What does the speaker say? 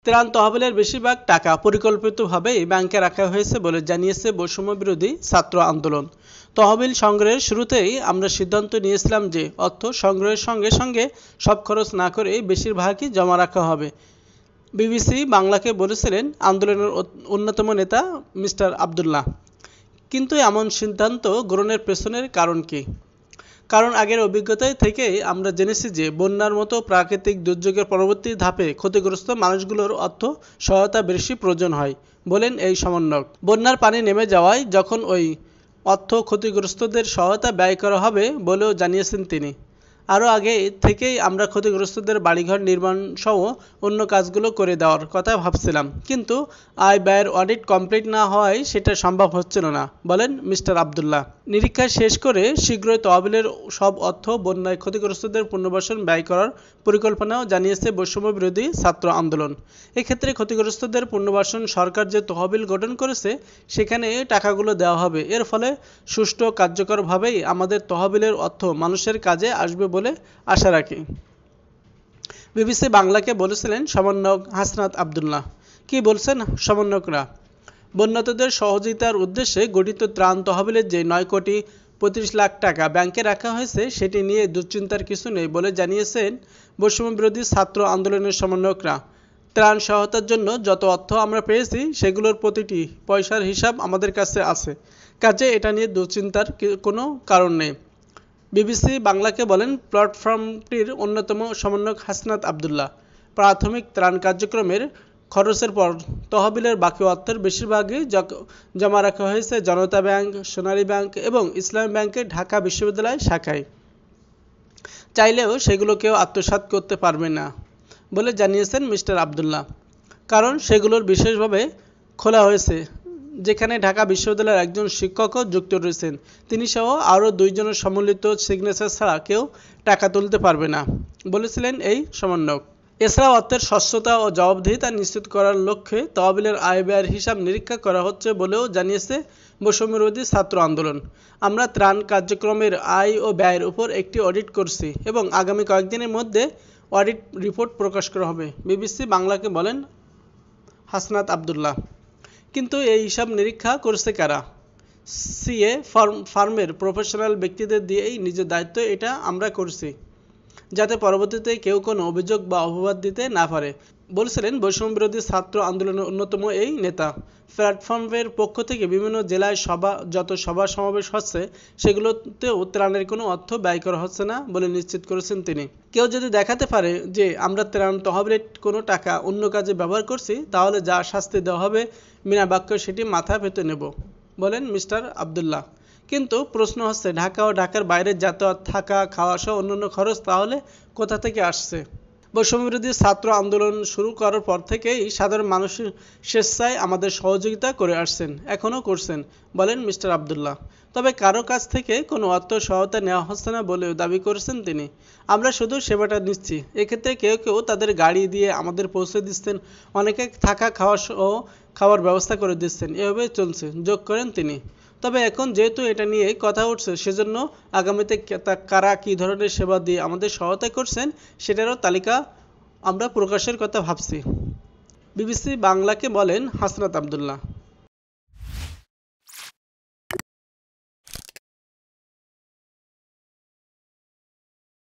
ত্রাণ তহবিলের বেশিরভাগ টাকা পরিকল্পিতভাবেই ব্যাংকে রাখা হয়েছে বলে জানিয়েছে বৈষম্যবিরোধী ছাত্র আন্দোলন। তহবিল সংগ্রহের শুরুতেই আমরা সিদ্ধান্ত নিয়েছিলাম যে অর্থ সংগ্রহের সঙ্গে সঙ্গে সব খরচ না করে বেশিরভাগই জমা রাখা হবে, বিবিসি বাংলাকে বলেছিলেন আন্দোলনের অন্যতম নেতা মিস্টার আবদুল্লাহ। কিন্তু এমন সিদ্ধান্ত গ্রহণের পেছনের কারণ কী? কারণ আগের অভিজ্ঞতায় থেকেই আমরা জেনেছি যে বন্যার মতো প্রাকৃতিক দুর্যোগের পরবর্তী ধাপে ক্ষতিগ্রস্ত মানুষগুলোর অর্থ সহায়তা বেশি প্রয়োজন হয়, বলেন এই সমন্বয়ক। বন্যার পানি নেমে যাওয়ায় যখন ওই অর্থ ক্ষতিগ্রস্তদের সহায়তা ব্যয় করা হবে বলেও জানিয়েছেন তিনি। আরও আগে থেকেই আমরা ক্ষতিগ্রস্তদের বাড়িঘর নির্মাণ সহ অন্য কাজগুলো করে দেওয়ার কথা ভাবছিলাম, কিন্তু আয় ব্যয়ের অডিট কমপ্লিট না হওয়ায় সেটা সম্ভব হচ্ছিল না, বলেন মিস্টার আবদুল্লাহ। নিরীক্ষা শেষ করে শীঘ্রই তহবিলের সব অর্থ বন্যায় ক্ষতিগ্রস্তদের পুনর্বাসন ব্যয় করার পরিকল্পনাও জানিয়েছে বৈষম্যবিরোধী ছাত্র আন্দোলন। এক্ষেত্রে ক্ষতিগ্রস্তদের পুনর্বাসন সরকার যে তহবিল গঠন করেছে সেখানে টাকাগুলো দেওয়া হবে। এর ফলে সুষ্ঠু কার্যকরভাবেই আমাদের তহবিলের অর্থ মানুষের কাজে আসবে বলে আশা রাখি, বিবিসি বাংলাকে বলেছিলেন সমন্বয়ক হাসনাত আবদুল্লাহ। কি বলছেন সমন্বয়করা? বন্যার্তদের সহযোগিতার উদ্দেশ্যে গঠিত ত্রাণ তহবিলের যে 9,35,00,000 টাকা ব্যাংকে রাখা হয়েছে সেটি নিয়ে দুশ্চিন্তার কিছু নেই বলে জানিয়েছেন বৈষম্যবিরোধী ছাত্র আন্দোলনের সমন্বয়করা। ত্রাণ সহায়তার জন্য যত অর্থ আমরা পেয়েছি সেগুলোর প্রতিটি পয়সার হিসাব আমাদের কাছে আছে, কাজে এটা নিয়ে দুশ্চিন্তার কোনো কারণ নেই, বিবিসি বাংলাকে বলেন প্ল্যাটফর্মটির অন্যতম সমন্বয়ক হাসনাত আবদুল্লাহ। প্রাথমিক ত্রাণ কার্যক্রমের খরচের পর তহবিলের বাকি অর্থের বেশিরভাগই জমা রাখা হয়েছে জনতা ব্যাংক, সোনালী ব্যাংক এবং ইসলামী ব্যাংকের ঢাকা বিশ্ববিদ্যালয় শাখায়। চাইলেও সেগুলো কেউ আত্মসাৎ করতে পারবে না বলে জানিয়েছেন মিস্টার আবদুল্লাহ, কারণ সেগুলোর বিশেষভাবে খোলা হয়েছে, যেখানে ঢাকা বিশ্ববিদ্যালয়ের একজন শিক্ষকও যুক্ত রয়েছেন। তিনি সহ আরও 2 জনের সম্মিলিত সিগনেচার ছাড়া কেউ টাকা তুলতে পারবে না, বলেছিলেন এই সমন্বয়ক। এছাড়া অর্থের স্বচ্ছতা ও জবাবদিহিতা নিশ্চিত করার লক্ষ্যে তহবিলের আয় ব্যয়ের হিসাব নিরীক্ষা করা হচ্ছে বলেও জানিয়েছে বৈষম্যবিরোধী ছাত্র আন্দোলন। আমরা ত্রাণ কার্যক্রমের আয় ও ব্যয়ের উপর একটি অডিট করছি এবং আগামী কয়েকদিনের মধ্যে অডিট রিপোর্ট প্রকাশ করা হবে, বিবিসি বাংলাকে বলেন হাসনাত আবদুল্লাহ। কিন্তু এই হিসাব নিরীক্ষা করছে কারা? সিএ ফার্মের প্রফেশনাল ব্যক্তিদের দিয়েই নিজের দায়িত্ব এটা আমরা করছি, যাতে পরবর্তীতে কেউ কোনো অভিযোগ বা অপবাদ দিতে না পারে, বলছিলেন বৈষম্যবিরোধী ছাত্র আন্দোলনের অন্যতম এই নেতা। প্ল্যাটফর্মের পক্ষ থেকে বিভিন্ন জেলায় যত সভা সমাবেশ হচ্ছে সেগুলোতেও ত্রাণের কোনো অর্থ ব্যয় করা হচ্ছে না বলে নিশ্চিত করেছেন তিনি। কেউ যদি দেখাতে পারে যে আমরা ত্রাণ তহবিলের কোনো টাকা অন্য কাজে ব্যবহার করছি তাহলে যা শাস্তি দেওয়া হবে বিনা বাক্যে সেটি মাথা পেতে নেব, বলেন মিস্টার আবদুল্লাহ। কিন্তু প্রশ্ন হচ্ছে ঢাকা ও ঢাকার বাইরে যাতায়াত, থাকা, খাওয়া সহ অন্যান্য খরচ তাহলে কোথা থেকে আসছে? বৈষম্যবিরোধী ছাত্র আন্দোলন শুরু করার পর থেকেই সাধারণ মানুষ স্বেচ্ছায় আমাদের সহযোগিতা করে আসছেন, এখনও করছেন, বলেন মিস্টার আবদুল্লাহ। তবে কারো কাছ থেকে কোনো অর্থ সহায়তা নেওয়া হচ্ছে না বলেও দাবি করেছেন তিনি। আমরা শুধু সেবাটা নিচ্ছি। এক্ষেত্রে কেউ কেউ তাদের গাড়ি দিয়ে আমাদের পৌঁছে দিচ্ছেন, অনেকে থাকা খাওয়ার ব্যবস্থা করে দিচ্ছেন, এভাবে চলছে, যোগ করেন তিনি। তবে এখন যেহেতু এটা নিয়ে কথা উঠছে সেজন্য আগামীতে কারা কী ধরনের সেবা দিয়ে আমাদের সহায়তা করছেন সেটারও তালিকা আমরা প্রকাশের কথা ভাবছি, বিবিসি বাংলাকে বলেন হাসনাত আবদুল্লাহ।